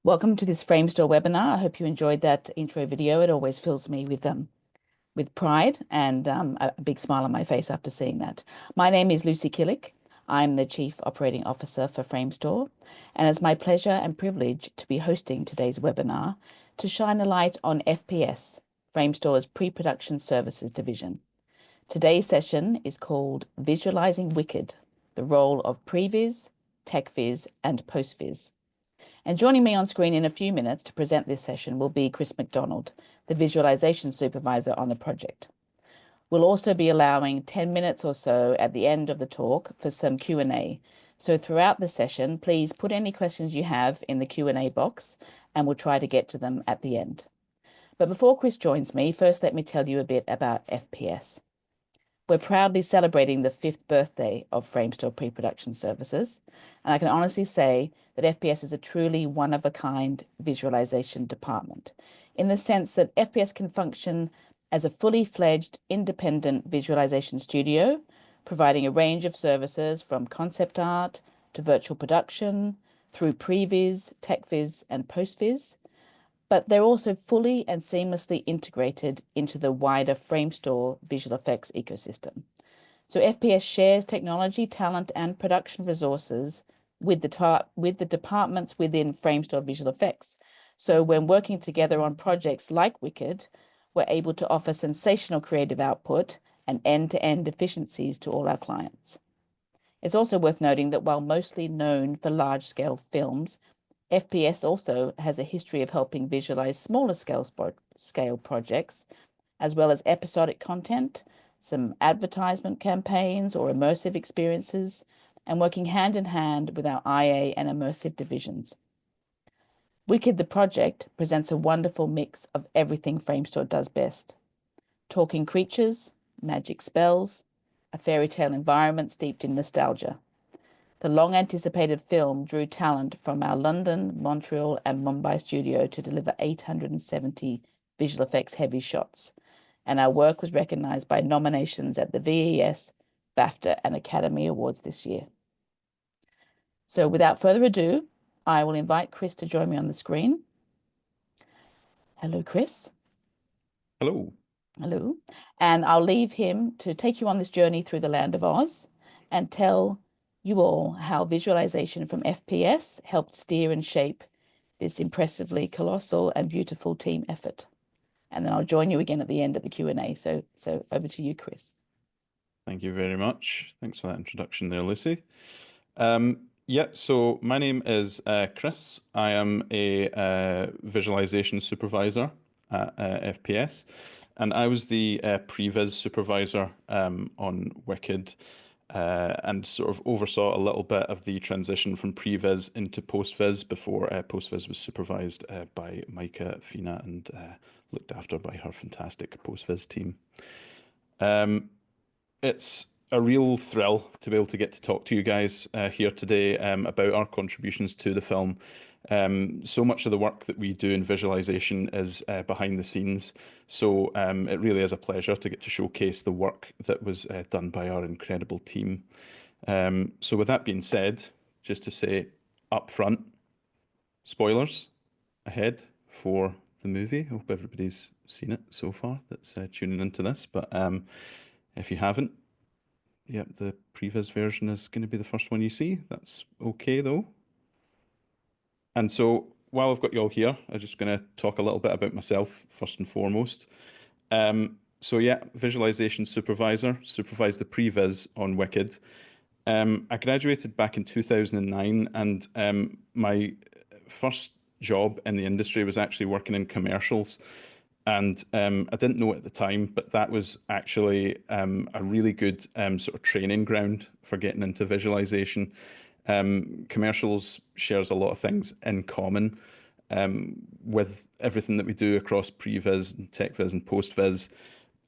Welcome to this Framestore webinar. I hope you enjoyed that intro video. It always fills me with pride and a big smile on my face after seeing that. My name is Lucy Killick. I'm the Chief Operating Officer for Framestore, and it's my pleasure and privilege to be hosting today's webinar to shine a light on FPS, Framestore's pre-production services division. Today's session is called Visualizing Wicked, the role of Previs, techvis, and postvis. And joining me on screen in a few minutes to present this session will be Chris McDonald, the Visualization Supervisor on the project. We'll also be allowing 10 minutes or so at the end of the talk for some Q&A. So throughout the session, please put any questions you have in the Q&A box and we'll try to get to them at the end. But before Chris joins me, first let me tell you a bit about FPS. We're proudly celebrating the 5th birthday of Framestore Pre-Production Services, and I can honestly say that FPS is a truly one-of-a-kind visualization department, in the sense that FPS can function as a fully fledged independent visualization studio, providing a range of services from concept art to virtual production, through previs, techvis, and postvis, but they're also fully and seamlessly integrated into the wider Framestore visual effects ecosystem. So FPS shares technology, talent, and production resources with the departments within Framestore visual effects. So when working together on projects like Wicked, we're able to offer sensational creative output and end-to-end efficiencies to all our clients. It's also worth noting that while mostly known for large-scale films, FPS also has a history of helping visualize smaller scale projects, as well as episodic content, some advertisement campaigns or immersive experiences, and working hand in hand with our IA and immersive divisions. Wicked the project presents a wonderful mix of everything Framestore does best. Talking creatures, magic spells, a fairy tale environment steeped in nostalgia. The long-anticipated film drew talent from our London, Montreal, and Mumbai studio to deliver 870 visual effects heavy shots, and our work was recognized by nominations at the VES, BAFTA, and Academy Awards this year. So without further ado, I will invite Chris to join me on the screen. Hello, Chris. Hello. Hello. And I'll leave him to take you on this journey through the land of Oz and tell you all how visualization from FPS helped steer and shape this impressively colossal and beautiful team effort. And then I'll join you again at the end of the Q&A. So over to you, Chris. Thank you very much. Thanks for that introduction there, Lucy. Yeah, so my name is Chris. I am a visualization supervisor at FPS, and I was the previs supervisor on Wicked, and sort of oversaw a little bit of the transition from previs into postvis before postvis was supervised by Micah Fina and looked after by her fantastic postvis team. It's a real thrill to be able to get to talk to you guys here today about our contributions to the film. So much of the work that we do in visualization is behind the scenes, so it really is a pleasure to get to showcase the work that was done by our incredible team. So with that being said, just to say up front, spoilers ahead for the movie. Hope everybody's seen it so far that's tuning into this, but if you haven't, yep, the previs version is going to be the first one you see. That's okay though. And so while I've got you all here, I'm just going to talk a little bit about myself first and foremost. So yeah, visualization supervisor, supervised the previs on Wicked. I graduated back in 2009, and my first job in the industry was actually working in commercials. And I didn't know at the time, but that was actually a really good sort of training ground for getting into visualization. Commercials shares a lot of things in common with everything that we do across previs and techvis and postvis.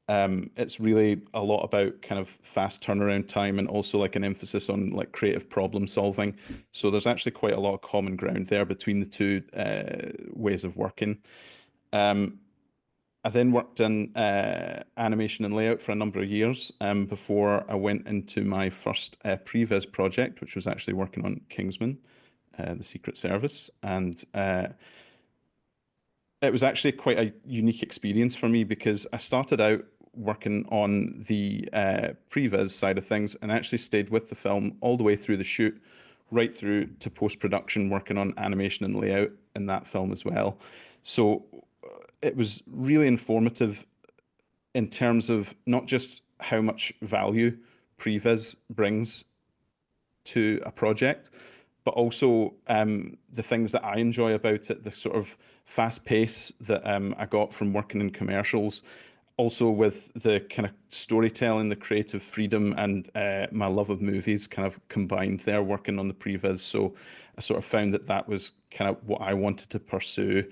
It's really a lot about kind of fast turnaround time and also like an emphasis on like creative problem solving. So there's actually quite a lot of common ground there between the two ways of working. I then worked in animation and layout for a number of years before I went into my first previs project, which was actually working on Kingsman the Secret Service. And it was actually quite a unique experience for me because I started out working on the previs side of things and actually stayed with the film all the way through the shoot, right through to post-production, working on animation and layout in that film as well. So it was really informative in terms of not just how much value previs brings to a project, but also the things that I enjoy about it, the sort of fast pace that I got from working in commercials, also with the kind of storytelling, the creative freedom, and my love of movies kind of combined there, working on the previs. So I sort of found that that was kind of what I wanted to pursue.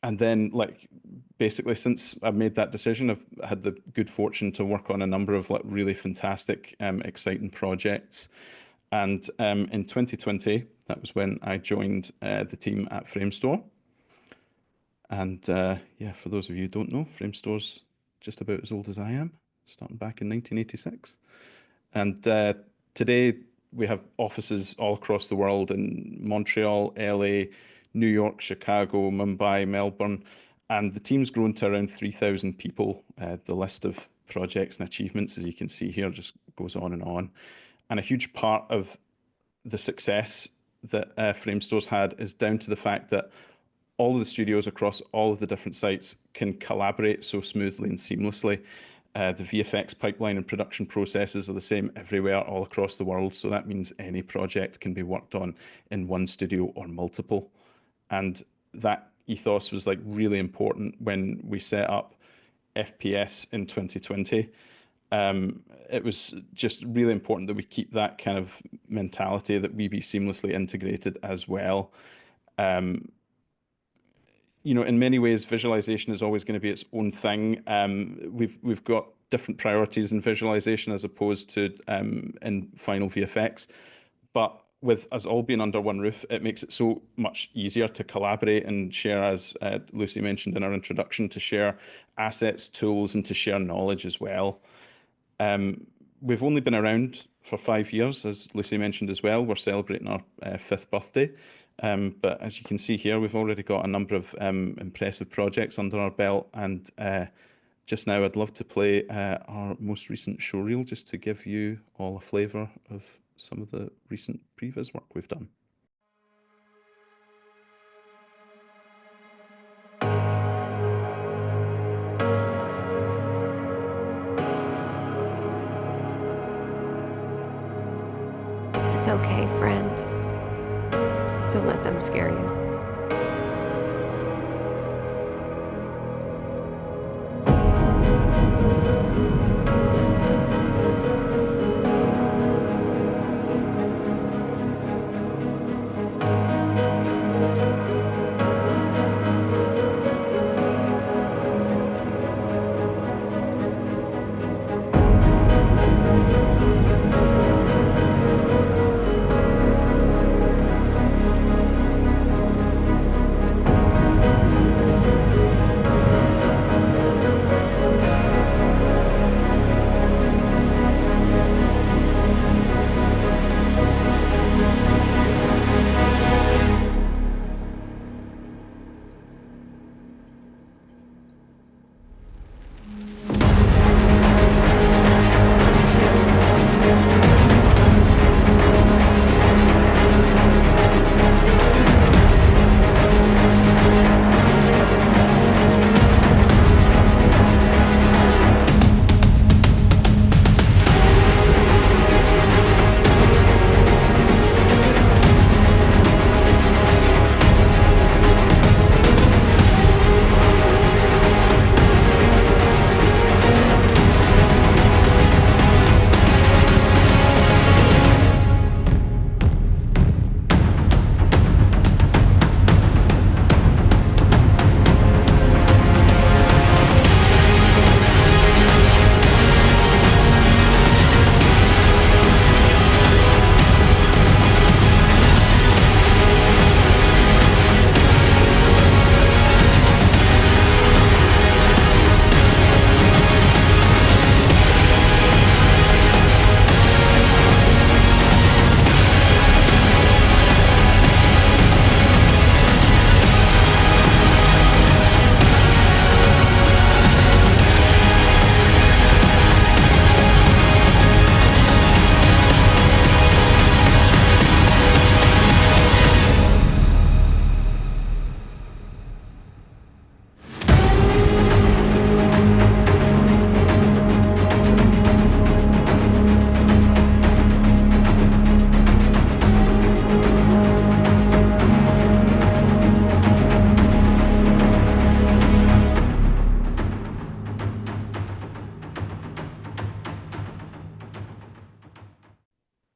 And then, like, basically, since I made that decision, I've had the good fortune to work on a number of like really fantastic, exciting projects. And in 2020, that was when I joined the team at Framestore. And yeah, for those of you who don't know, Framestore's just about as old as I am, starting back in 1986. And today we have offices all across the world in Montreal, LA, New York, Chicago, Mumbai, Melbourne, and the team's grown to around 3,000 people. The list of projects and achievements, as you can see here, just goes on. And a huge part of the success that Framestore's had is down to the fact that all of the studios across all of the different sites can collaborate so smoothly and seamlessly. The VFX pipeline and production processes are the same everywhere, all across the world. So that means any project can be worked on in one studio or multiple. And that ethos was like really important when we set up FPS in 2020. It was just really important that we keep that kind of mentality, that we be seamlessly integrated as well. You know, in many ways, visualization is always going to be its own thing. We've got different priorities in visualization as opposed to in final VFX, but with us all being under one roof, it makes it so much easier to collaborate and share, as Lucy mentioned in our introduction, to share assets, tools, and to share knowledge as well. We've only been around for 5 years, as Lucy mentioned as well. We're celebrating our 5th birthday. But as you can see here, we've already got a number of impressive projects under our belt. And just now, I'd love to play our most recent showreel, just to give you all a flavour of some of the recent previs work we've done. It's okay, friend. Don't let them scare you.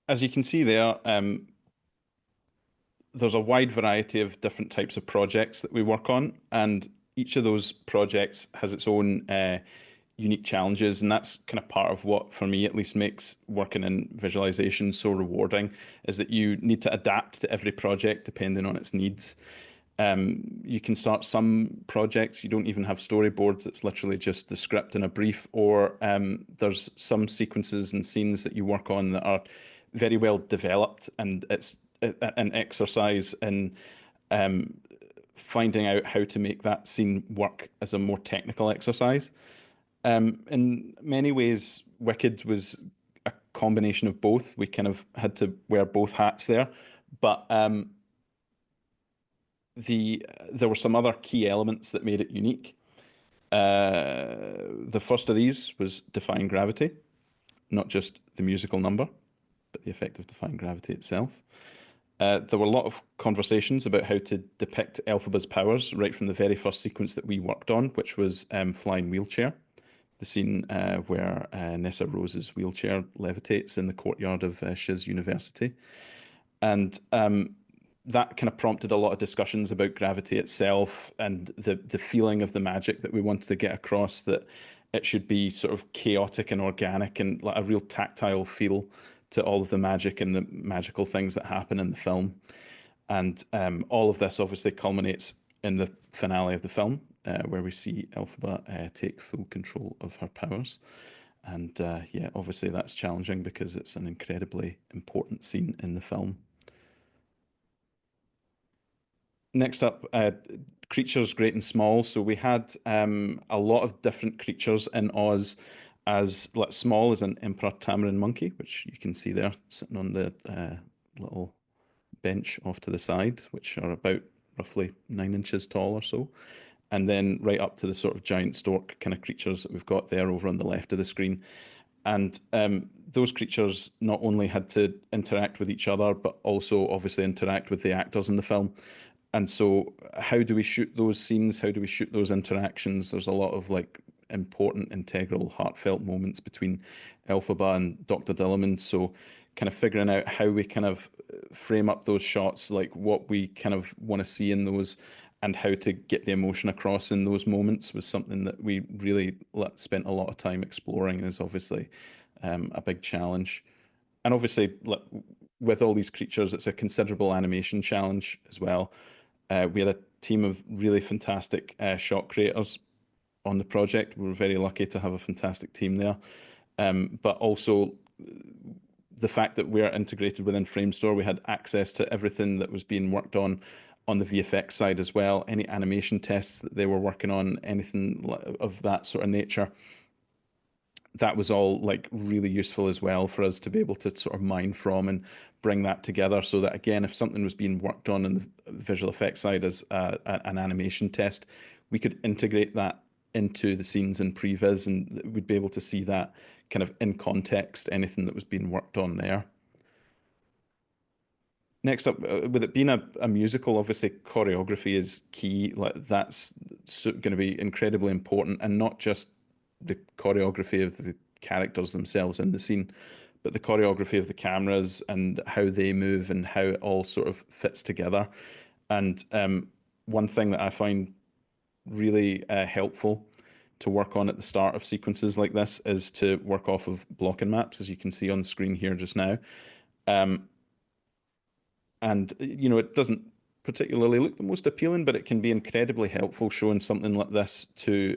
as you can see there, there's a wide variety of different types of projects that we work on, and each of those projects has its own unique challenges, and that's kind of part of what, for me at least, makes working in visualization so rewarding, is that you need to adapt to every project depending on its needs. You can start some projects, you don't even have storyboards, it's literally just the script and a brief, or there's some sequences and scenes that you work on that are very well developed, and it's an exercise in finding out how to make that scene work as a more technical exercise. In many ways, Wicked was a combination of both. We kind of had to wear both hats there, but there were some other key elements that made it unique. The first of these was Defying Gravity, not just the musical number, but the effect of Defying Gravity itself. There were a lot of conversations about how to depict Elphaba's powers right from the very first sequence that we worked on, which was Flying Wheelchair, the scene where Nessa Rose's wheelchair levitates in the courtyard of Shiz University. And that kind of prompted a lot of discussions about gravity itself and the feeling of the magic that we wanted to get across, that it should be sort of chaotic and organic and like a real tactile feel to all of the magic and the magical things that happen in the film. And all of this obviously culminates in the finale of the film, where we see Elphaba take full control of her powers. And yeah, obviously that's challenging because it's an incredibly important scene in the film. Next up, creatures great and small. So we had a lot of different creatures in Oz, as small as an Emperor Tamarin monkey, which you can see there sitting on the little bench off to the side, which are about roughly 9 inches tall or so. And then right up to the sort of giant stork kind of creatures that we've got there over on the left of the screen. And those creatures not only had to interact with each other, but also obviously interact with the actors in the film. And so how do we shoot those scenes? How do we shoot those interactions? There's a lot of like important, integral, heartfelt moments between Elphaba and Dr. Dillamond. So kind of figuring out how we kind of frame up those shots, like what we kind of want to see in those and how to get the emotion across in those moments was something that we really spent a lot of time exploring, and is obviously a big challenge. And obviously with all these creatures, it's a considerable animation challenge as well. We had a team of really fantastic shot creators on the project. We were very lucky to have a fantastic team there. But also the fact that we're integrated within Framestore, we had access to everything that was being worked on the VFX side as well. Any animation tests that they were working on, anything of that sort of nature, that was all like really useful as well for us to be able to sort of mine from and bring that together, so that again, if something was being worked on the visual effects side as an animation test, we could integrate that into the scenes in Previs, and we'd be able to see that kind of in context, anything that was being worked on there. Next up, with it being a musical, obviously choreography is key. Like that's going to be incredibly important, and not just the choreography of the characters themselves in the scene, but the choreography of the cameras and how they move and how it all sort of fits together. And one thing that I find really helpful to work on at the start of sequences like this is to work off of blocking maps, as you can see on the screen here just now. And, you know, it doesn't particularly look the most appealing, but it can be incredibly helpful showing something like this to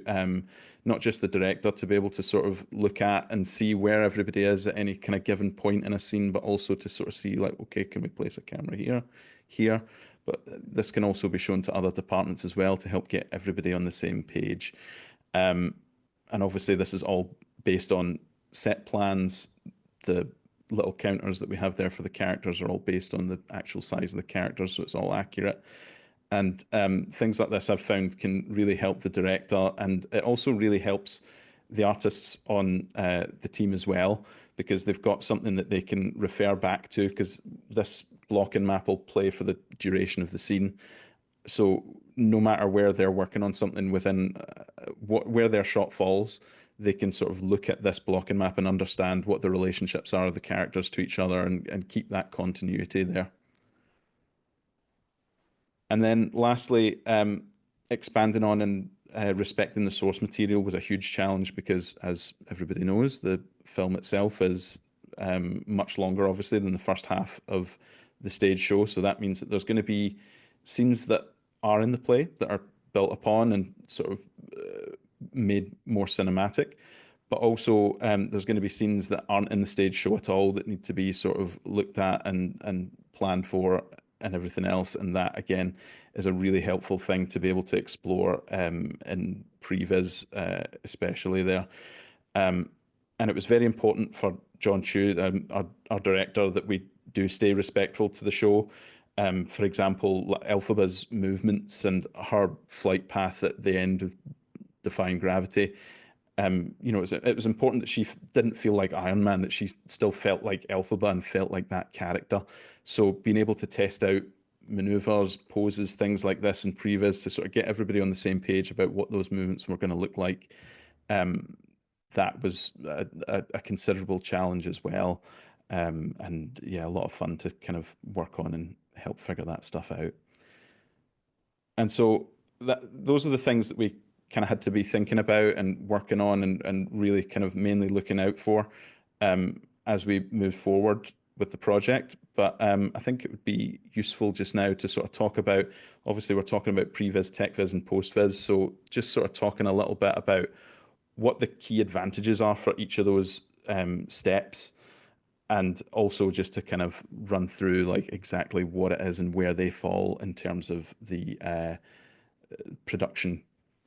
not just the director to be able to sort of look at and see where everybody is at any kind of given point in a scene, but also to sort of see like, okay, can we place a camera here? But this can also be shown to other departments as well to help get everybody on the same page. And obviously this is all based on set plans. The little counters that we have there for the characters are all based on the actual size of the characters, so it's all accurate. And things like this I've found can really help the director, and it also really helps the artists on the team as well, because they've got something that they can refer back to, because this block and map will play for the duration of the scene. So no matter where they're working on something within where their shot falls, they can sort of look at this blocking map and understand what the relationships are of the characters to each other and keep that continuity there. And then lastly, expanding on and respecting the source material was a huge challenge because, as everybody knows, the film itself is much longer, obviously, than the first half of the stage show. So that means that there's going to be scenes that are in the play that are built upon and sort of made more cinematic. But also there's going to be scenes that aren't in the stage show at all that need to be sort of looked at and planned for and everything else. And that, again, is a really helpful thing to be able to explore in Previs, especially there. And it was very important for Jon Chu, our director, that we do stay respectful to the show. For example, Elphaba's movements and her flight path at the end of Defying Gravity. You know, it was important that she didn't feel like Iron Man, that she still felt like Elphaba and felt like that character. So being able to test out maneuvers, poses, things like this in Previs to sort of get everybody on the same page about what those movements were going to look like, that was a considerable challenge as well. And yeah, a lot of fun to kind of work on and help figure that stuff out. And so those are the things that we kind of had to be thinking about and working on and really kind of mainly looking out for as we move forward with the project. But I think it would be useful just now to sort of talk about, obviously we're talking about previs, techvis and postvis. So just sort of talking a little bit about what the key advantages are for each of those steps. And also just to kind of run through like exactly what it is and where they fall in terms of the production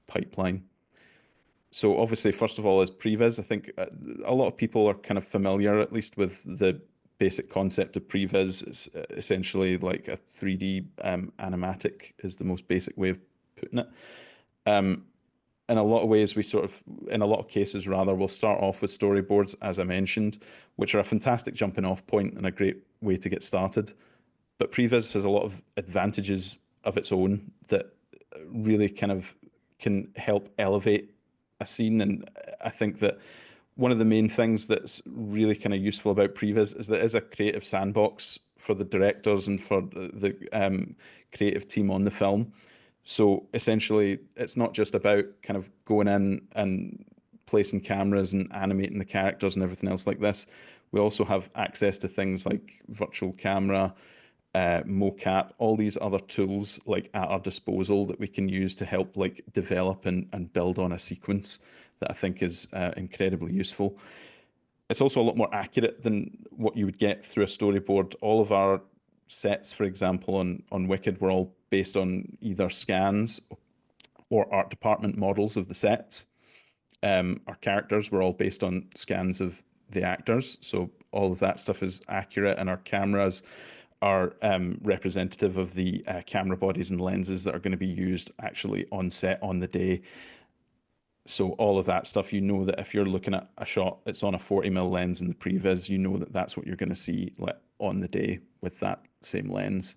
pipeline. So obviously, first of all, is previs. I think a lot of people are kind of familiar, at least, with the basic concept of previs. It's essentially like a 3D animatic is the most basic way of putting it. In a lot of ways, in a lot of cases rather, we'll start off with storyboards, as I mentioned, which are a fantastic jumping off point and a great way to get started. But previs has a lot of advantages of its own that really kind of can help elevate a scene. And I think that one of the main things that's really kind of useful about previs is that it is a creative sandbox for the directors and for the creative team on the film. So essentially, it's not just about kind of going in and placing cameras and animating the characters and everything else like this. We also have access to things like virtual camera, mocap, all these other tools like at our disposal that we can use to help like develop and build on a sequence that I think is incredibly useful. It's also a lot more accurate than what you would get through a storyboard. All of our sets, for example, on Wicked were all based on either scans or art department models of the sets. Our characters were all based on scans of the actors. So all of that stuff is accurate, and our cameras are representative of the camera bodies and lenses that are going to be used actually on set on the day. So all of that stuff, you know that if you're looking at a shot, it's on a 40mm lens in the previs, you know that that's what you're going to see like on the day with that same lens.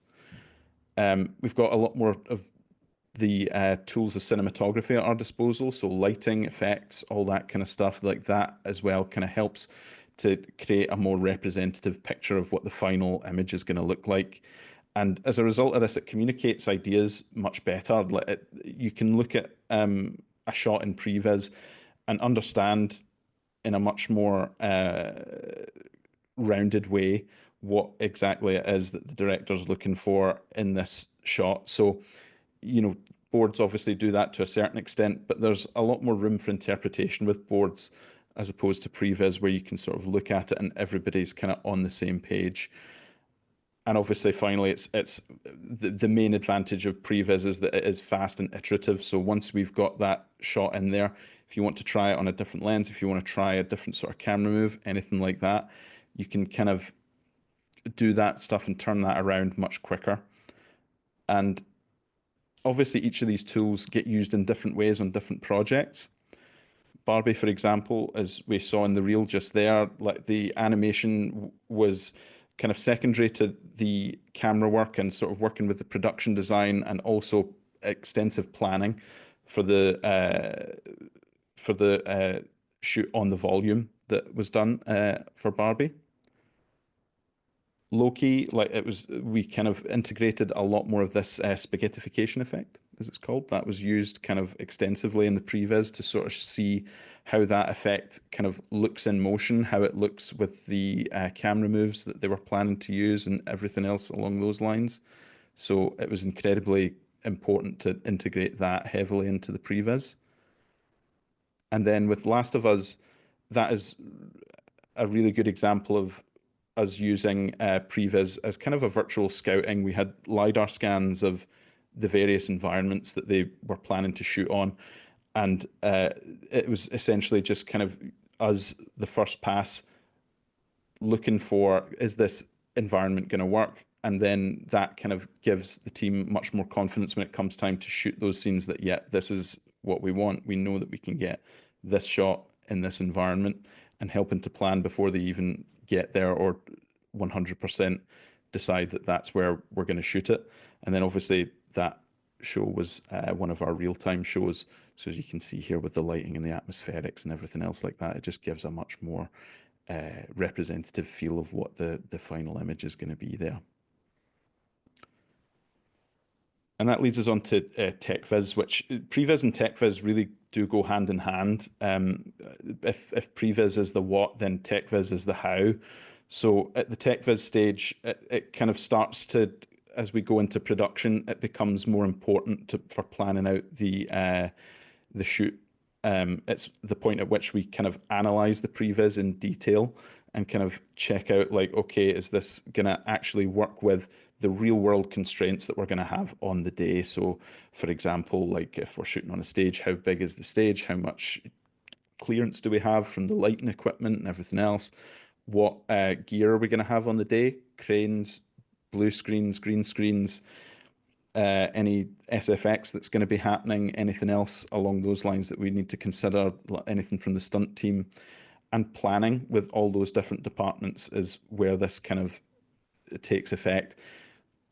We've got a lot more of the tools of cinematography at our disposal. So lighting, effects, all that kind of stuff like that as well kind of helps to create a more representative picture of what the final image is going to look like. And as a result of this, it communicates ideas much better. You can look at a shot in previs and understand in a much more rounded way what exactly it is that the director's looking for in this shot. So, you know, boards obviously do that to a certain extent, but there's a lot more room for interpretation with boards as opposed to previs, where you can sort of look at it and everybody's kind of on the same page. And obviously, finally, it's the main advantage of previs is that it is fast and iterative. So once we've got that shot in there, if you want to try it on a different lens, if you want to try a different sort of camera move, anything like that, you can kind of do that stuff and turn that around much quicker. And obviously, each of these tools get used in different ways on different projects. Barbie, for example, as we saw in the reel just there, like the animation was kind of secondary to the camera work and sort of working with the production design and also extensive planning for the shoot on the volume that was done for Barbie. Low-key, we kind of integrated a lot more of this spaghettification effect, as it's called. That was used kind of extensively in the previs to sort of see how that effect kind of looks in motion, how it looks with the camera moves that they were planning to use and everything else along those lines. So it was incredibly important to integrate that heavily into the previs. And then with Last of Us, that is a really good example of us using Previs as kind of a virtual scouting. We had LiDAR scans of the various environments that they were planning to shoot on. And it was essentially just kind of us, the first pass, looking for, is this environment going to work? And then that kind of gives the team much more confidence when it comes time to shoot those scenes that, yeah, this is what we want. We know that we can get this shot in this environment, and helping to plan before they even get there or 100% decide that that's where we're going to shoot it. And then obviously that show was one of our real-time shows. So as you can see here with the lighting and the atmospherics and everything else like that, it just gives a much more representative feel of what the final image is going to be there. And that leads us on to techvis, which previs and techvis really do go hand in hand. If previs is the what, then techvis is the how. So at the techvis stage, it kind of starts to, as we go into production, it becomes more important for planning out the shoot. It's the point at which we kind of analyze the previs in detail and kind of check out, like, okay, is this going to actually work with the real world constraints that we're going to have on the day? So for example, like if we're shooting on a stage, how big is the stage? How much clearance do we have from the lighting equipment and everything else? What gear are we going to have on the day? Cranes, blue screens, green screens, any SFX that's going to be happening, anything else along those lines that we need to consider, anything from the stunt team. And planning with all those different departments is where this kind of takes effect.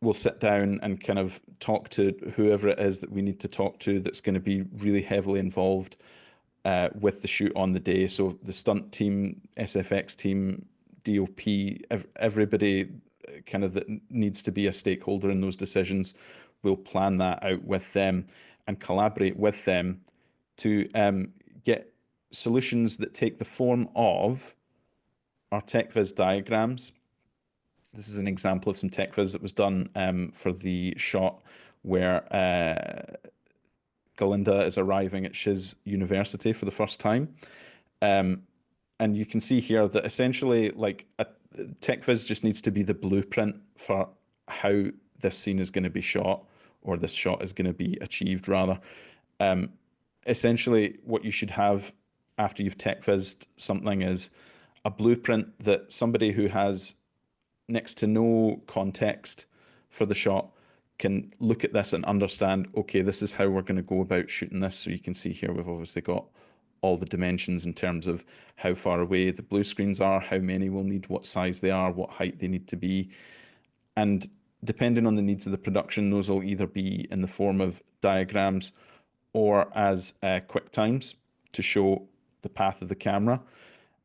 We'll sit down and kind of talk to whoever it is that we need to talk to that's going to be really heavily involved with the shoot on the day. So the stunt team, SFX team, DOP, everybody kind of that needs to be a stakeholder in those decisions. We'll plan that out with them and collaborate with them to get solutions that take the form of our techvis diagrams. This is an example of some techvis that was done for the shot where Galinda is arriving at Shiz University for the first time. And you can see here that essentially, like, a techvis just needs to be the blueprint for how this scene is going to be shot, or this shot is going to be achieved, rather. Essentially, what you should have after you've techvised something is a blueprint that somebody who has next to no context for the shot can look at this and understand, okay, this is how we're going to go about shooting this. So you can see here we've obviously got all the dimensions in terms of how far away the blue screens are, how many we'll need, what size they are, what height they need to be. And depending on the needs of the production, those will either be in the form of diagrams or as quick times to show the path of the camera.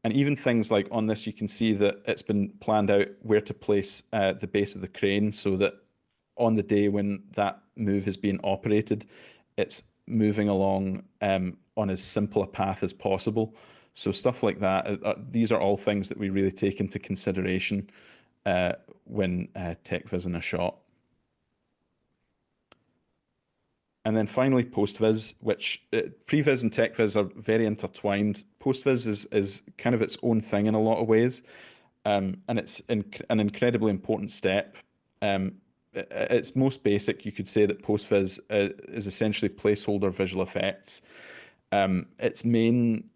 And even things like on this, you can see that it's been planned out where to place the base of the crane so that on the day when that move is being operated, it's moving along on as simple a path as possible. So stuff like that, these are all things that we really take into consideration when techvising a shot. And then finally, postvis, which previs and techvis are very intertwined. Postvis is kind of its own thing in a lot of ways, and it's an incredibly important step. It's most basic, you could say that postvis is essentially placeholder visual effects. Its main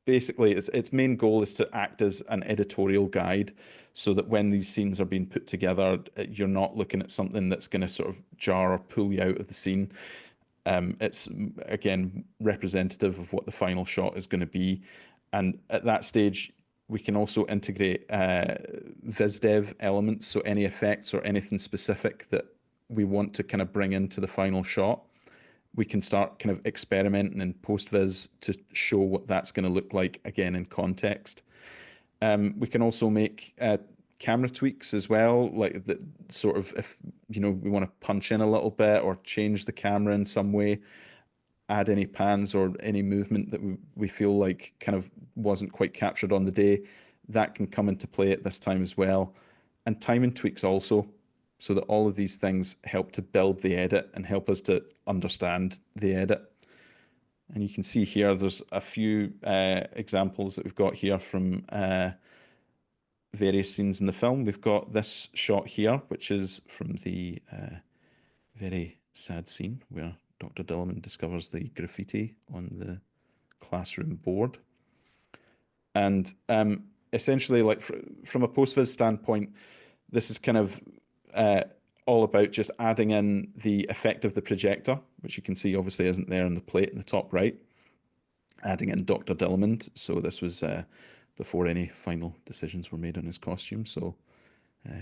basically, its main goal is to act as an editorial guide so that when these scenes are being put together, you're not looking at something that's going to sort of jar or pull you out of the scene. It's, again, representative of what the final shot is going to be. And at that stage, we can also integrate VizDev elements, so any effects or anything specific that we want to kind of bring into the final shot. we can start kind of experimenting in postvis to show what that's going to look like again in context. We can also make camera tweaks as well, like that sort of, if we want to punch in a little bit or change the camera in some way, add any pans or any movement that we feel like kind of wasn't quite captured on the day, that can come into play at this time as well. And timing tweaks also, so that all of these things help to build the edit and help us to understand the edit. And you can see here, there's a few examples that we've got here from various scenes in the film. We've got this shot here, which is from the very sad scene where Dr. Dillamond discovers the graffiti on the classroom board. And essentially, like from a postvis standpoint, this is kind of all about just adding in the effect of the projector, which you can see obviously isn't there on the plate in the top right. Adding in Dr. Dillamond. So this was before any final decisions were made on his costume. So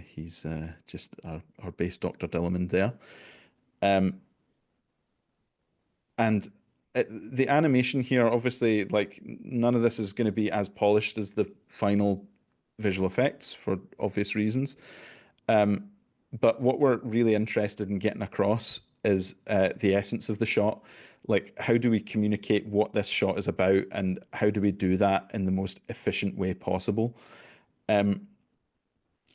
he's just our base Dr. Dillamond there. And the animation here, obviously, like none of this is going to be as polished as the final visual effects for obvious reasons. But what we're really interested in getting across is the essence of the shot. Like, how do we communicate what this shot is about, and how do we do that in the most efficient way possible? A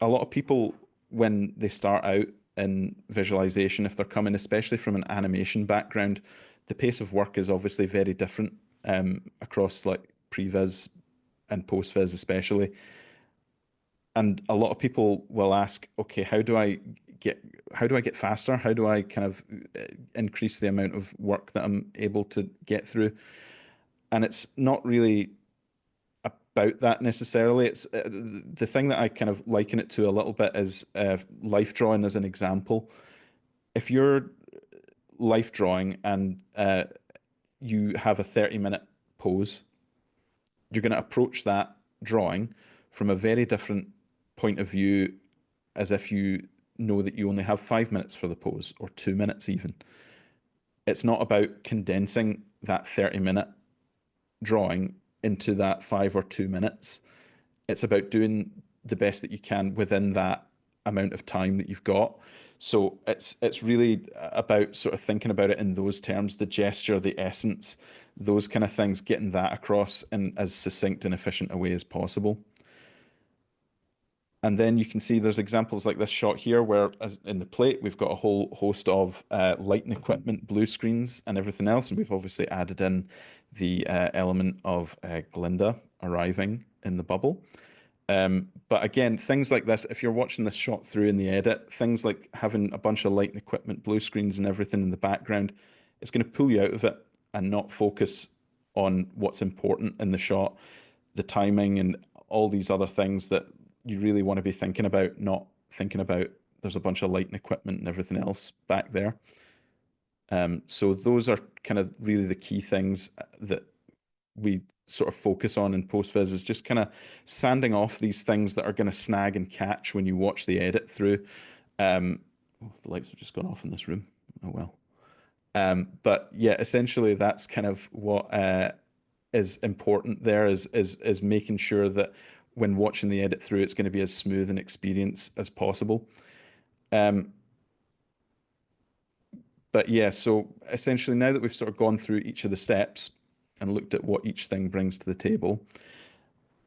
lot of people, when they start out in visualization, if they're coming especially from an animation background, the pace of work is obviously very different across like previs and postvis especially. And a lot of people will ask, okay, how do I get faster? How do I kind of increase the amount of work that I'm able to get through? And it's not really about that necessarily. It's the thing that I kind of liken it to a little bit is life drawing as an example. If you're life drawing and you have a 30-minute pose, you're going to approach that drawing from a very different point of view as if you know that you only have 5 minutes for the pose, or 2 minutes even. It's not about condensing that 30-minute drawing into that 5 or 2 minutes. It's about doing the best that you can within that amount of time that you've got. So it's really about sort of thinking about it in those terms, the gesture, the essence, those kind of things, getting that across in as succinct and efficient a way as possible. And then you can see there's examples like this shot here where, as in the plate, we've got a whole host of lighting equipment, blue screens and everything else. And we've obviously added in the element of Glinda arriving in the bubble. But again, things like this, if you're watching this shot through in the edit, things like having a bunch of lighting equipment, blue screens and everything in the background, it's going to pull you out of it and not focus on what's important in the shot, the timing and all these other things that you really want to be thinking about, not thinking about there's a bunch of lighting equipment and everything else back there. So those are kind of really the key things that we sort of focus on in postvis, is just kind of sanding off these things that are going to snag and catch when you watch the edit through. Oh, the lights have just gone off in this room. Oh well. But yeah, essentially that's kind of what is important there, is making sure that when watching the edit through, it's going to be as smooth an experience as possible. But yeah, so essentially now that we've sort of gone through each of the steps and looked at what each thing brings to the table,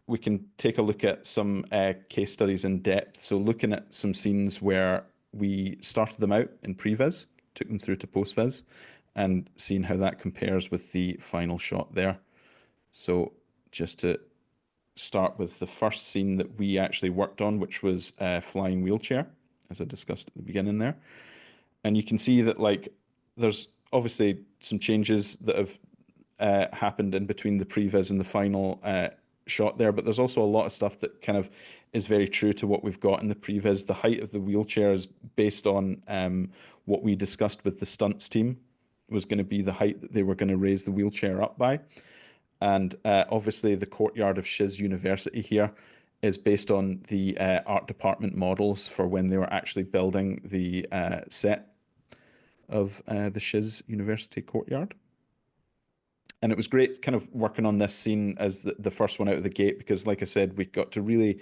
we can take a look at some case studies in depth. So looking at some scenes where we started them out in previs, took them through to postvis, and seeing how that compares with the final shot there. So just to start with the first scene that we actually worked on, which was a flying wheelchair, as I discussed at the beginning there. And you can see that like there's obviously some changes that have happened in between the previs and the final shot there, but there's also a lot of stuff that kind of is very true to what we've got in the previs. The height of the wheelchair is based on what we discussed with the stunts team, was going to be the height that they were going to raise the wheelchair up by. And obviously the courtyard of Shiz University here is based on the art department models for when they were actually building the set. of the Shiz University courtyard. And it was great kind of working on this scene as the first one out of the gate, because like I said, we got to really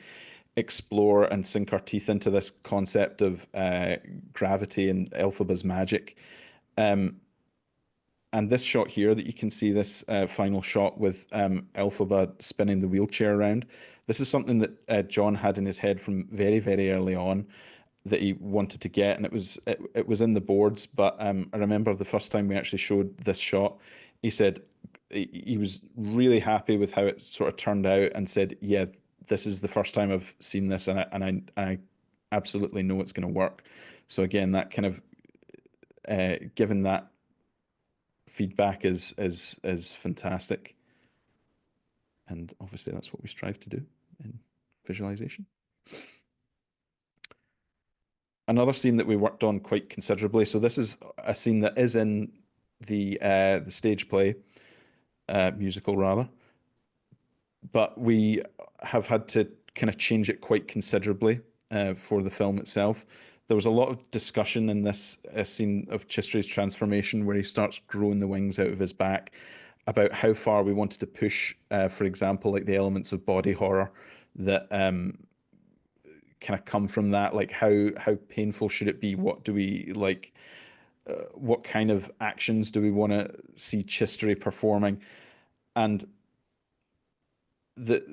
explore and sink our teeth into this concept of gravity and Elphaba's magic. And this shot here that you can see, this final shot with Elphaba spinning the wheelchair around, this is something that Jon had in his head from very, very early on that he wanted to get, and it was in the boards. But I remember the first time we actually showed this shot, he said he was really happy with how it sort of turned out, and said, yeah, this is the first time I've seen this, and I absolutely know it's going to work. So again, that kind of given that feedback is fantastic, and obviously that's what we strive to do in visualization. Another scene that we worked on quite considerably. So this is a scene that is in the stage play, musical rather, but we have had to kind of change it quite considerably for the film itself. There was a lot of discussion in this scene of Chistery's transformation, where he starts growing the wings out of his back, about how far we wanted to push, for example, like the elements of body horror that kind of come from that. Like how painful should it be? What do we like? What kind of actions do we want to see Chistery performing? And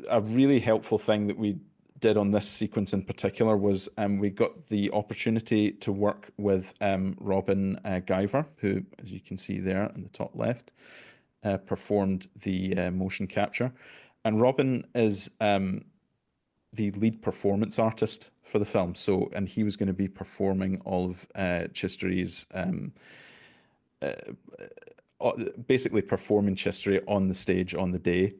a really helpful thing that we did on this sequence in particular was we got the opportunity to work with Robin Guyver, who, as you can see there in the top left, performed the motion capture. And Robin is the lead performance artist for the film. So, and he was going to be performing all of Chistery's, basically performing Chistery on the stage on the day.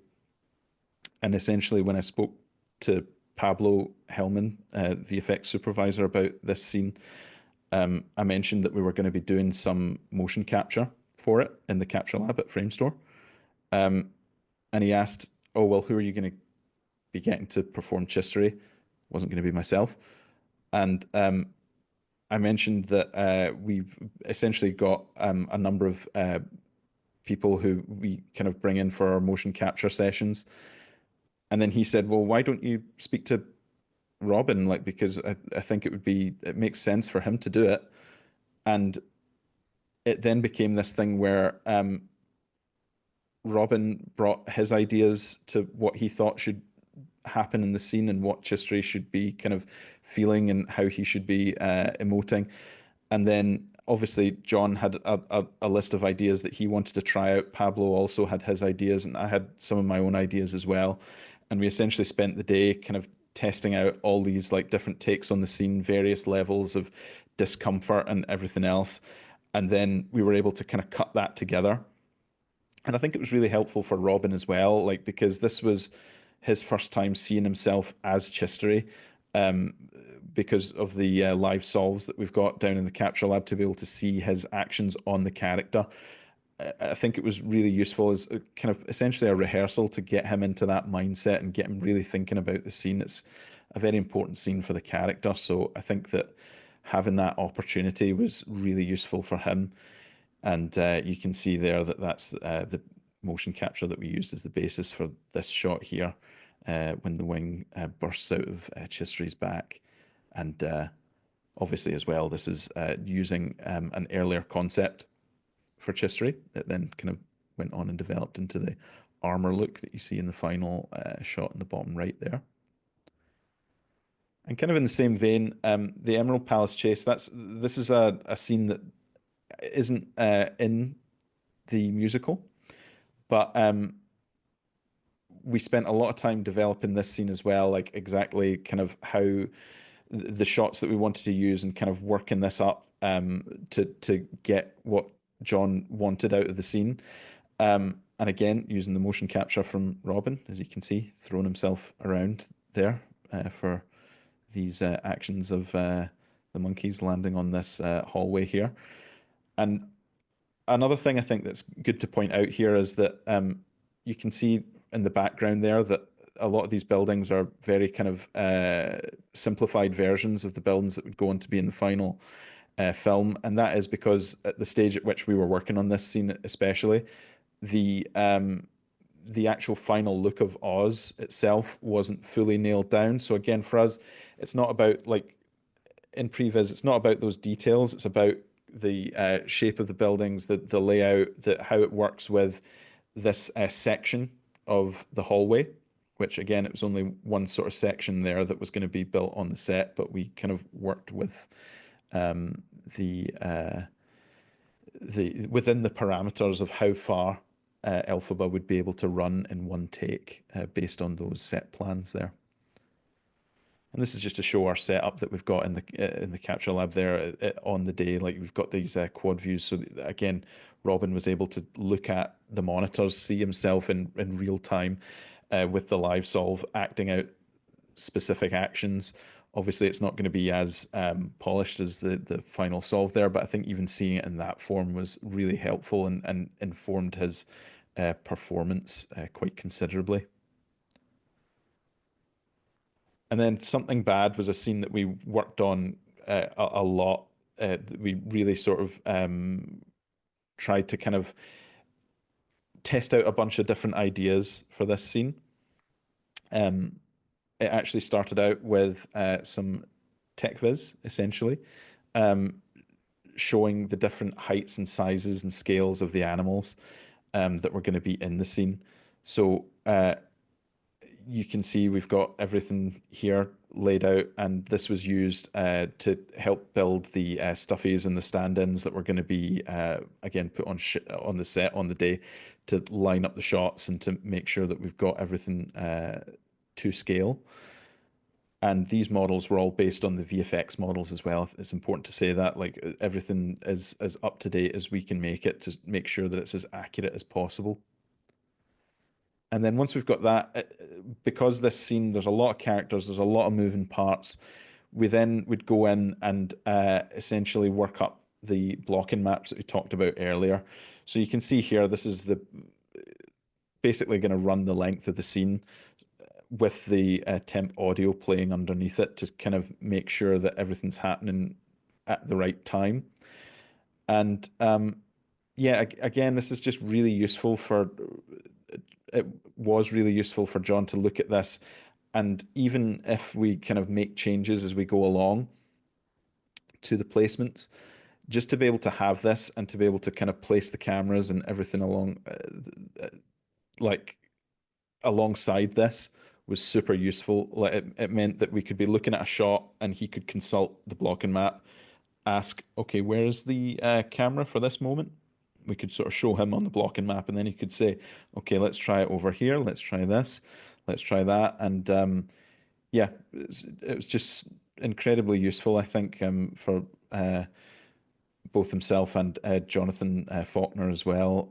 And essentially, when I spoke to Pablo Hellman, VFX supervisor, about this scene, I mentioned that we were going to be doing some motion capture for it in the capture lab at Framestore. And he asked, oh, well, who are you going to be getting to perform Chistery? Wasn't going to be myself. And I mentioned that we've essentially got a number of people who we kind of bring in for our motion capture sessions. And then he said, well, why don't you speak to Robin? Like, because I think it makes sense for him to do it. And it then became this thing where Robin brought his ideas to what he thought should happen in the scene and what Chistery should be kind of feeling and how he should be emoting. And then obviously Jon had a list of ideas that he wanted to try out. Pablo also had his ideas, and I had some of my own ideas as well. And we essentially spent the day kind of testing out all these like different takes on the scene, various levels of discomfort and everything else. And then we were able to kind of cut that together. And I think it was really helpful for Robin as well, like, because this was his first time seeing himself as Chistery, because of the live solves that we've got down in the capture lab, to be able to see his actions on the character. I think it was really useful as a kind of essentially a rehearsal to get him into that mindset and get him really thinking about the scene. It's a very important scene for the character. So I think that having that opportunity was really useful for him. And you can see there that that's the motion capture that we used as the basis for this shot here, when the wing bursts out of Chistery's back. And obviously as well, this is using an earlier concept for Chistery that then kind of went on and developed into the armor look that you see in the final shot in the bottom right there. And kind of in the same vein, the Emerald Palace chase, this is a scene that isn't in the musical, but we spent a lot of time developing this scene as well, like exactly kind of how the shots that we wanted to use and kind of working this up to get what Jon wanted out of the scene. And again, using the motion capture from Robin, as you can see, throwing himself around there for these actions of the monkeys landing on this hallway here. And another thing I think that's good to point out here is that you can see in the background there that a lot of these buildings are very kind of simplified versions of the buildings that would go on to be in the final film, and that is because at the stage at which we were working on this scene, especially, the actual final look of Oz itself wasn't fully nailed down. So again, for us, it's not about, like in Previs, it's not about those details. It's about the shape of the buildings, the layout, how it works with this section of the hallway, which again, it was only one sort of section there that was going to be built on the set, but we kind of worked with within the parameters of how far Elphaba would be able to run in one take based on those set plans there. And this is just to show our setup that we've got in the capture lab there on the day. Like, we've got these quad views. So again, Robin was able to look at the monitors, see himself in real time with the live solve, acting out specific actions. Obviously, it's not going to be as polished as the final solve there, but I think even seeing it in that form was really helpful and informed his performance quite considerably. And then Something Bad was a scene that we worked on a lot. We really sort of tried to kind of test out a bunch of different ideas for this scene. It actually started out with some techvis, essentially, showing the different heights and sizes and scales of the animals that were going to be in the scene. So you can see we've got everything here laid out, and this was used to help build the stuffies and the stand-ins that were going to be again put on the set on the day to line up the shots and to make sure that we've got everything to scale. And these models were all based on the VFX models as well. It's important to say that, like, everything is as up to date as we can make it to make sure that it's as accurate as possible. And then once we've got that, because this scene, there's a lot of characters, there's a lot of moving parts, we then would go in and essentially work up the blocking maps that we talked about earlier. So you can see here, this is basically going to run the length of the scene with the temp audio playing underneath it to kind of make sure that everything's happening at the right time. And yeah, again, this is just really useful it was really useful for Jon to look at this, and even if we kind of make changes as we go along to the placements, just to be able to have this and to be able to kind of place the cameras and everything along like alongside this was super useful. Like, it meant that we could be looking at a shot and he could consult the blocking map, ask, okay, where is the camera for this moment? We could sort of show him on the blocking map, and then he could say, okay, let's try it over here, let's try this, let's try that. And yeah, it was just incredibly useful, I think, for both himself and Jonathan Faulkner as well,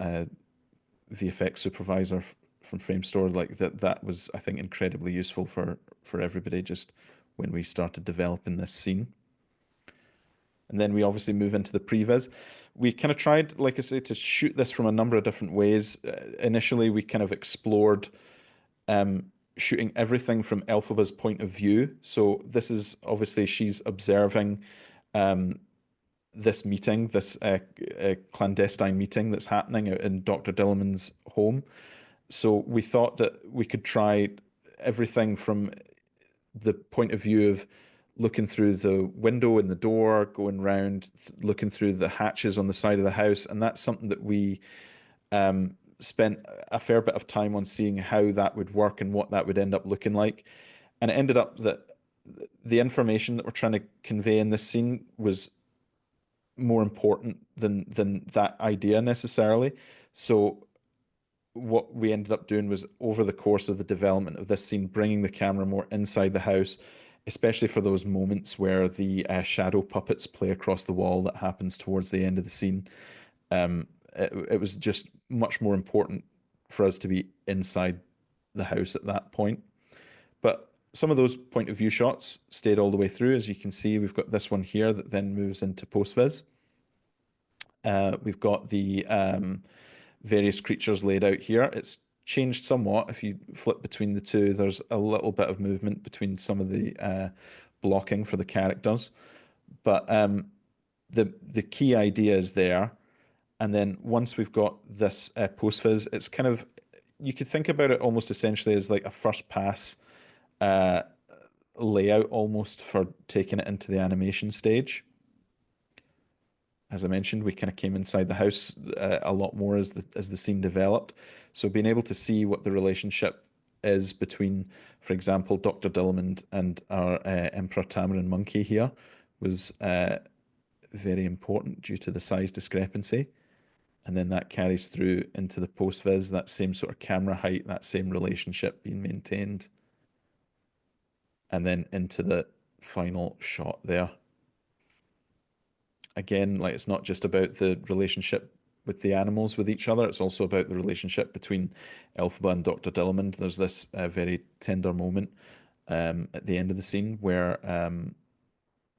VFX supervisor from Framestore. Like, that was, I think, incredibly useful for everybody just when we started developing this scene. And then we obviously move into the previs. We kind of tried, like I say, to shoot this from a number of different ways. Initially, we kind of explored shooting everything from Elphaba's point of view. So this is obviously, she's observing this meeting, this clandestine meeting that's happening out in Dr. Dillamond's home. So we thought that we could try everything from the point of view of looking through the window in the door, going round, looking through the hatches on the side of the house. And that's something that we spent a fair bit of time on seeing how that would work and what that would end up looking like. And it ended up that the information that we're trying to convey in this scene was more important than that idea necessarily. So what we ended up doing was, over the course of the development of this scene, bringing the camera more inside the house, especially for those moments where the shadow puppets play across the wall that happens towards the end of the scene. It was just much more important for us to be inside the house at that point. But some of those point of view shots stayed all the way through. As you can see, we've got this one here that then moves into postvis. We've got the various creatures laid out here. It's changed somewhat. If you flip between the two, there's a little bit of movement between some of the blocking for the characters. But the key idea is there. And then once we've got this postvis, it's kind of, you could think about it almost essentially as like a first pass layout almost for taking it into the animation stage. As I mentioned, we kind of came inside the house a lot more as the scene developed. So being able to see what the relationship is between, for example, Dr. Dillamond and our Emperor Tamarin monkey here was very important due to the size discrepancy. And then that carries through into the post-vis, that same sort of camera height, that same relationship being maintained. And then into the final shot there. Again, like, it's not just about the relationship with the animals with each other, it's also about the relationship between Elphaba and Dr. Dillamond. There's this very tender moment at the end of the scene where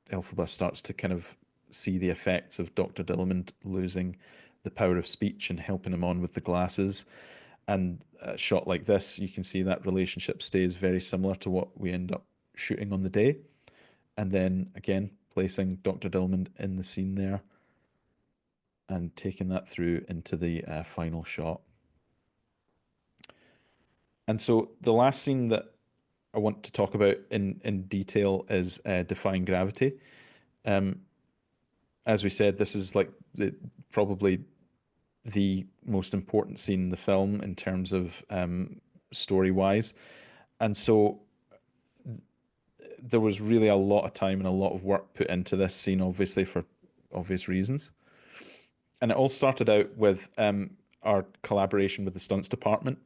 Elphaba starts to kind of see the effects of Dr. Dillamond losing the power of speech and helping him on with the glasses. And a shot like this, you can see that relationship stays very similar to what we end up shooting on the day. And then again, placing Dr. Dillamond in the scene there and taking that through into the final shot. And so the last scene that I want to talk about in detail is Defying Gravity. As we said, this is like probably the most important scene in the film in terms of story-wise. And so there was really a lot of time and a lot of work put into this scene, obviously for obvious reasons. And it all started out with our collaboration with the stunts department.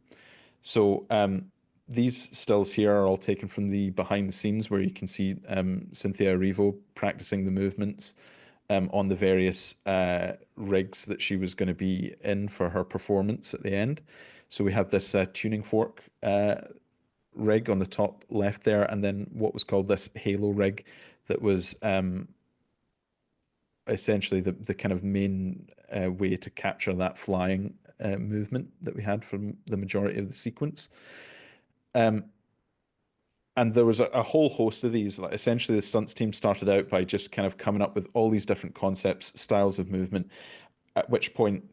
So these stills here are all taken from the behind the scenes where you can see Cynthia Erivo practicing the movements on the various rigs that she was going to be in for her performance at the end. So we have this tuning fork rig on the top left there, and then what was called this halo rig that was essentially the kind of main way to capture that flying movement that we had from the majority of the sequence. And there was a whole host of these. Like, essentially, the stunts team started out by just kind of coming up with all these different concepts, styles of movement, at which point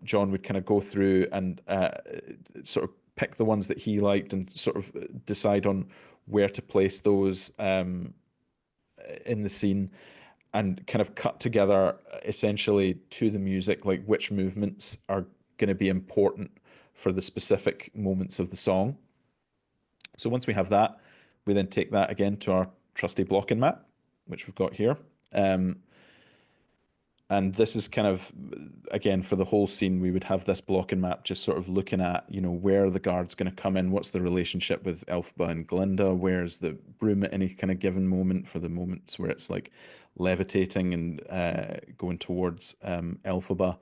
Jon would kind of go through and sort of pick the ones that he liked and sort of decide on where to place those in the scene, and kind of cut together essentially to the music, like which movements are going to be important for the specific moments of the song. So once we have that, we then take that again to our trusty blocking map, which we've got here. And this is kind of, again, for the whole scene, we would have this blocking map just sort of looking at, you know, where the guard's going to come in, what's the relationship with Elphaba and Glinda, where's the broom at any kind of given moment for the moments where it's like levitating and going towards Elphaba.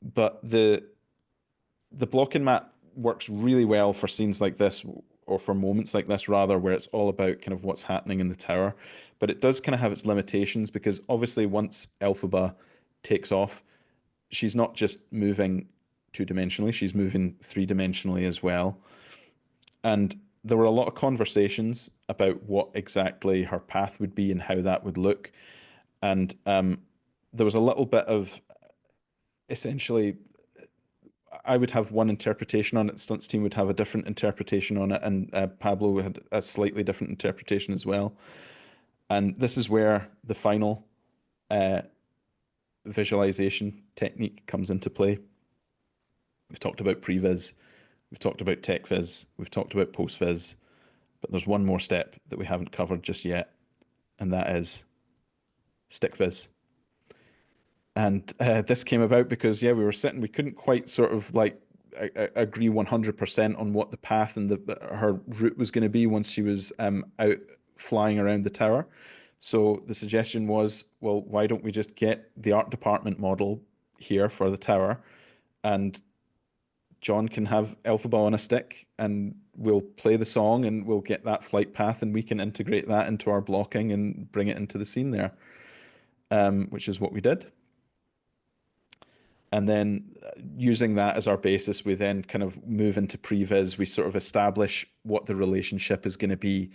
But the blocking map works really well for scenes like this, or for moments like this rather, where it's all about kind of what's happening in the tower. But it does kind of have its limitations, because obviously once Elphaba takes off, she's not just moving two-dimensionally, she's moving three-dimensionally as well. And there were a lot of conversations about what exactly her path would be and how that would look. And there was a little bit of, essentially, I would have one interpretation on it, the stunts team would have a different interpretation on it, and Pablo had a slightly different interpretation as well. And this is where the final visualization technique comes into play. We've talked about previs, we've talked about techvis, we've talked about postvis, but there's one more step that we haven't covered just yet, and that is stickvis. And this came about because, yeah, we were sitting, we couldn't quite sort of like agree 100% on what the path and her route was going to be once she was out flying around the tower. So the suggestion was, well, why don't we just get the art department model here for the tower, and Jon can have Elphaba on a stick and we'll play the song and we'll get that flight path and we can integrate that into our blocking and bring it into the scene there, which is what we did. And then using that as our basis, we then kind of move into previs. We sort of establish what the relationship is going to be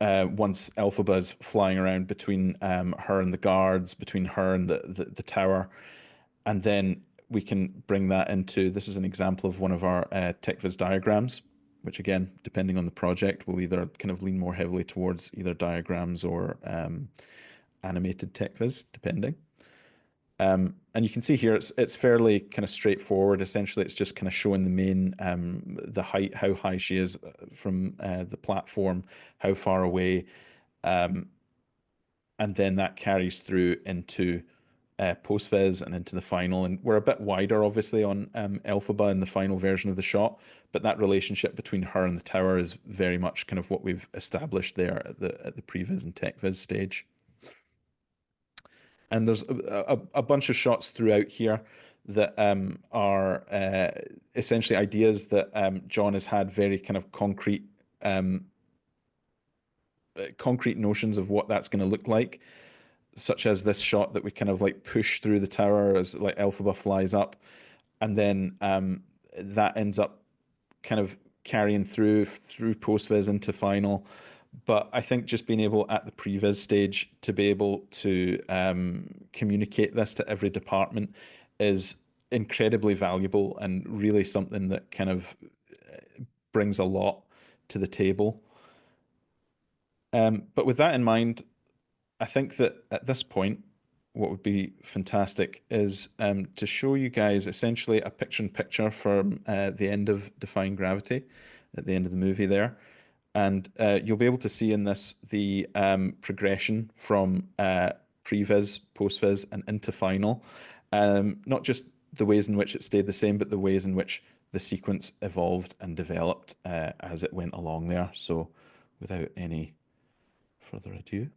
once Elphaba is flying around between her and the guards, between her and the tower. And then we can bring that into, this is an example of one of our techvis diagrams, which again, depending on the project, will either kind of lean more heavily towards either diagrams or animated techvis, depending. And you can see here it's fairly kind of straightforward. Essentially, it's just kind of showing the main, the height, how high she is from the platform, how far away, and then that carries through into postvis and into the final. And we're a bit wider, obviously, on Elphaba in the final version of the shot, but that relationship between her and the tower is very much kind of what we've established there at the previs and techvis stage. And there's a bunch of shots throughout here that are essentially ideas that Jon has had very kind of concrete notions of what that's going to look like, such as this shot that we kind of like push through the tower as like Elphaba flies up, and then that ends up kind of carrying through postvis into final. But I think just being able at the previs stage to be able to communicate this to every department is incredibly valuable and really something that kind of brings a lot to the table. But with that in mind, I think that at this point, what would be fantastic is to show you guys essentially a picture-in-picture from the end of Defying Gravity, at the end of the movie there. And you'll be able to see in this the progression from previs, postvis, and into final. Not just the ways in which it stayed the same, but the ways in which the sequence evolved and developed as it went along there. So without any further ado.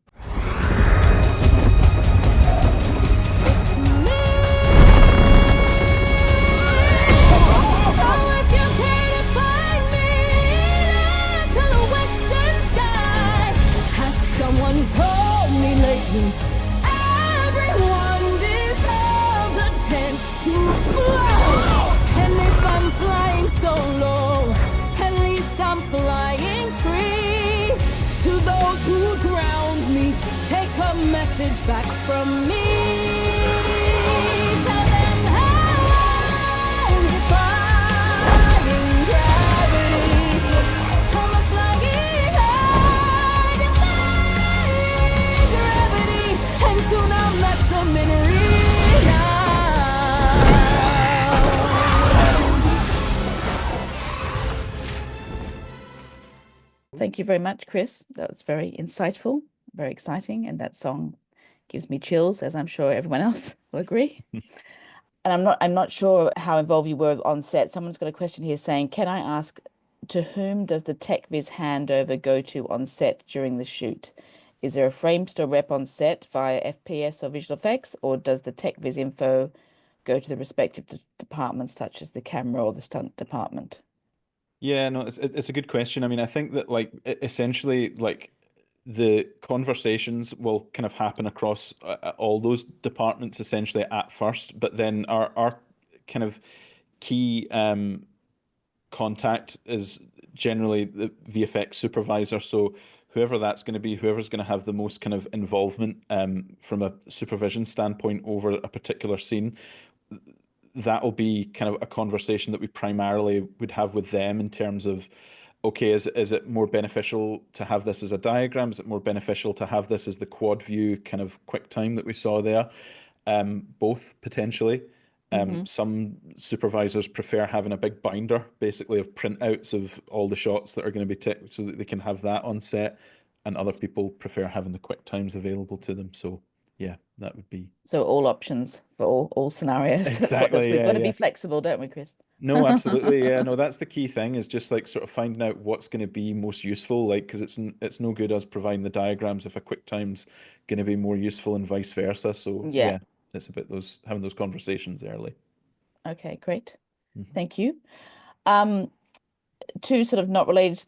Told me lately, everyone deserves a chance to fly. And if I'm flying solo, at least I'm flying free. To those who ground me, take a message back from me. Tell them how I'm defying gravity. I'm a flying high, defying gravity, and soon I'll match them in renown. Thank you very much, Chris. That was very insightful, very exciting, and that song gives me chills, as I'm sure everyone else will agree. And I'm not sure how involved you were on set. Someone's got a question here saying, can I ask, to whom does the techvis handover go to on set during the shoot? Is there a Framestore rep on set via FPS or visual effects, or does the techvis info go to the respective departments, such as the camera or the stunt department? Yeah, no, it's a good question. I mean, I think that like essentially like the conversations will kind of happen across all those departments essentially at first, but then our kind of key contact is generally the VFX supervisor. So whoever that's going to be, whoever's going to have the most kind of involvement from a supervision standpoint over a particular scene, that'll be kind of a conversation that we primarily would have with them in terms of, okay, is it more beneficial to have this as a diagram? Is it more beneficial to have this as the quad view kind of quick time that we saw there? Both potentially. Some supervisors prefer having a big binder, basically, of printouts of all the shots that are going to be so that they can have that on set, and other people prefer having the quick times available to them. So yeah, that would be. So all options for all scenarios. Exactly. We've got to be flexible, don't we, Chris? No, absolutely. Yeah, no, that's the key thing, is just like sort of finding out what's going to be most useful, like, because it's no good us providing the diagrams if a quick time's going to be more useful and vice versa. So yeah, it's about having those conversations early. Okay, great. Thank you. Two sort of not related to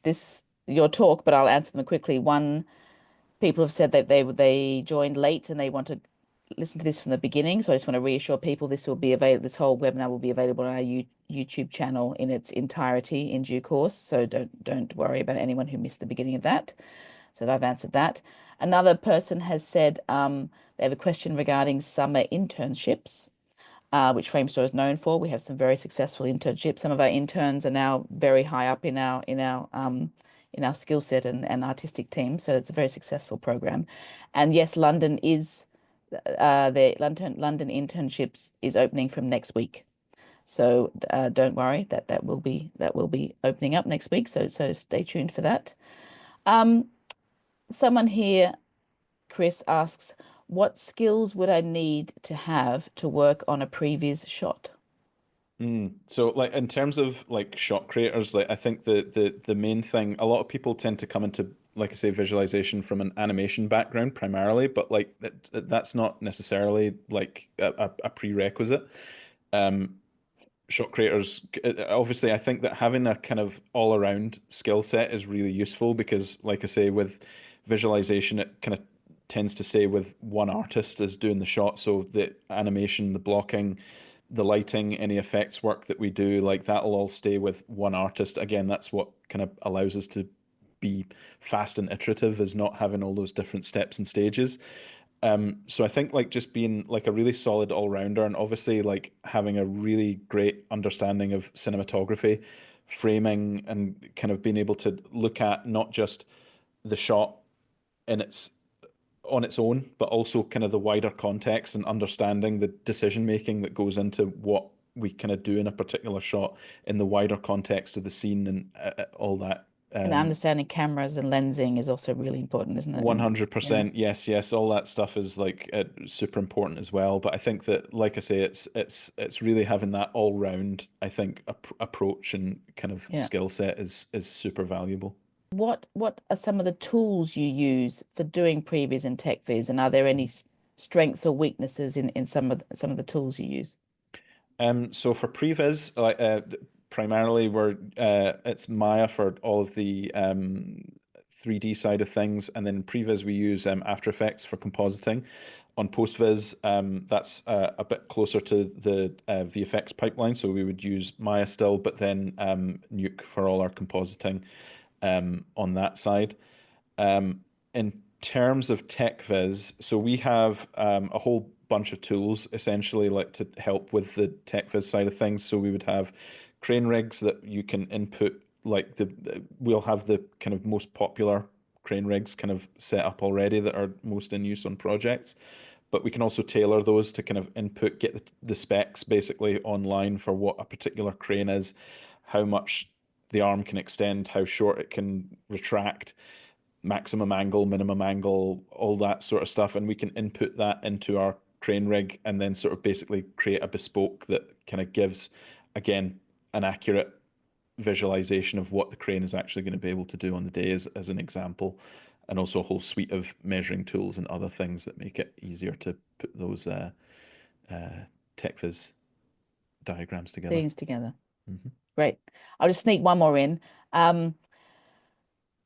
this your talk, but I'll answer them quickly. One, people have said that they joined late and they want to listen to this from the beginning, so I just want to reassure people this will be available. This whole webinar will be available on our YouTube channel in its entirety in due course. So don't worry about anyone who missed the beginning of that. So I've answered that. Another person has said they have a question regarding summer internships, which Framestore is known for. We have some very successful internships. Some of our interns are now very high up in our skill set and artistic team. So it's a very successful program. And yes, London is the London internships is opening from next week. So don't worry, that will be opening up next week. So stay tuned for that. Someone here, Chris, asks, what skills would I need to have to work on a previs shot? So like in terms of like shot creators, like I think the main thing, a lot of people tend to come into, like I say, visualization from an animation background primarily, but like that's not necessarily like a prerequisite. Shot creators, obviously, I think that having a kind of all-around skill set is really useful because, like I say, with visualization, it kind of tends to stay with one artist as doing the shot. So the animation, the blocking, the lighting, any effects work that we do, like that'll all stay with one artist. Again, that's what kind of allows us to be fast and iterative, is not having all those different steps and stages. So I think like just being like a really solid all-rounder, and obviously like having a really great understanding of cinematography, framing, and kind of being able to look at not just the shot in on its own, but also kind of the wider context and understanding the decision making that goes into what we kind of do in a particular shot in the wider context of the scene and all that. And understanding cameras and lensing is also really important, isn't it? 100%. Yes. All that stuff is like super important as well. But I think that, like I say, it's really having that all round, I think, approach and kind of skill set is super valuable. What are some of the tools you use for doing previs and techvis, and are there any strengths or weaknesses in some of the tools you use? So for previs, primarily it's Maya for all of the 3D side of things, and then previs we use After Effects for compositing. On postvis, that's a bit closer to the VFX pipeline, so we would use Maya still, but then Nuke for all our compositing on that side. In terms of techvis, so we have a whole bunch of tools essentially like to help with the techvis side of things. So we would have crane rigs that you can input, like we'll have the kind of most popular crane rigs kind of set up already that are most in use on projects, but we can also tailor those to kind of input, get the specs basically online for what a particular crane is, how much the arm can extend, how short it can retract, maximum angle, minimum angle, all that sort of stuff. And we can input that into our crane rig and then sort of basically create a bespoke that kind of gives, again, an accurate visualization of what the crane is actually going to be able to do on the day as an example. And also a whole suite of measuring tools and other things that make it easier to put those techvis diagrams together. Things together. Great. I'll just sneak one more in. Because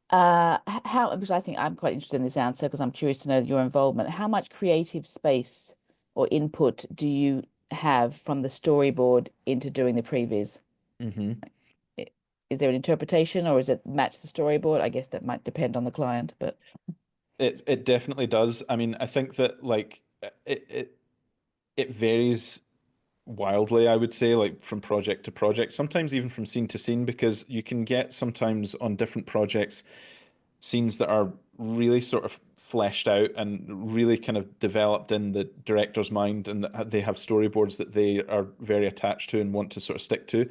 I think I'm quite interested in this answer because I'm curious to know your involvement. How much creative space or input do you have from the storyboard into doing the previs? Is there an interpretation, or is it match the storyboard? I guess that might depend on the client, but it definitely does. I mean, I think that like it varies wildly, I would say, like from project to project, sometimes even from scene to scene, because you can get sometimes on different projects scenes that are really sort of fleshed out and really kind of developed in the director's mind, and they have storyboards that they are very attached to and want to sort of stick to.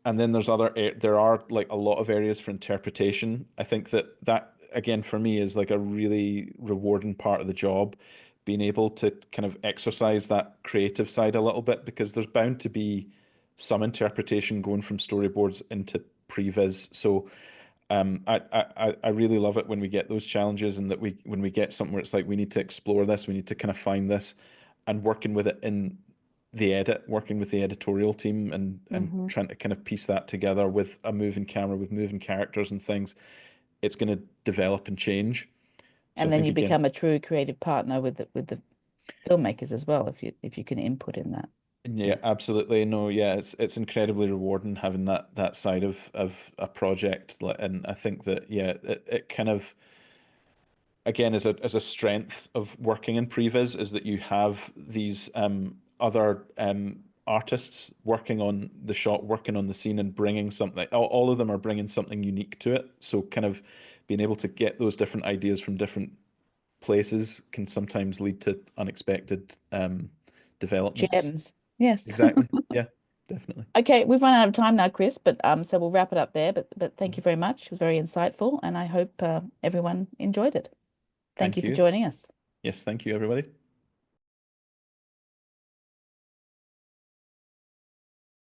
And then there are like a lot of areas for interpretation. I think that again for me is like a really rewarding part of the job, being able to kind of exercise that creative side a little bit, because there's bound to be some interpretation going from storyboards into previs. So I really love it when we get those challenges, and that when we get something where it's like we need to explore this, we need to kind of find this, and working with it in the edit, working with the editorial team and trying to kind of piece that together with a moving camera, with moving characters and things, it's going to develop and change. And then you become a true creative partner with the filmmakers as well, if you can input in that. Yeah, absolutely. No, yeah, it's incredibly rewarding having that side of a project, and I think that yeah, it kind of again as a strength of working in Previs is that you have these other artists working on the shot, working on the scene, and bringing something. All of them are bringing something unique to it. So kind of being able to get those different ideas from different places can sometimes lead to unexpected developments. Gems. Yes. Exactly. Yeah, definitely. Okay, we've run out of time now, Chris, but so we'll wrap it up there. But thank you very much. It was very insightful, and I hope everyone enjoyed it. Thank you for joining us. Yes, thank you, everybody.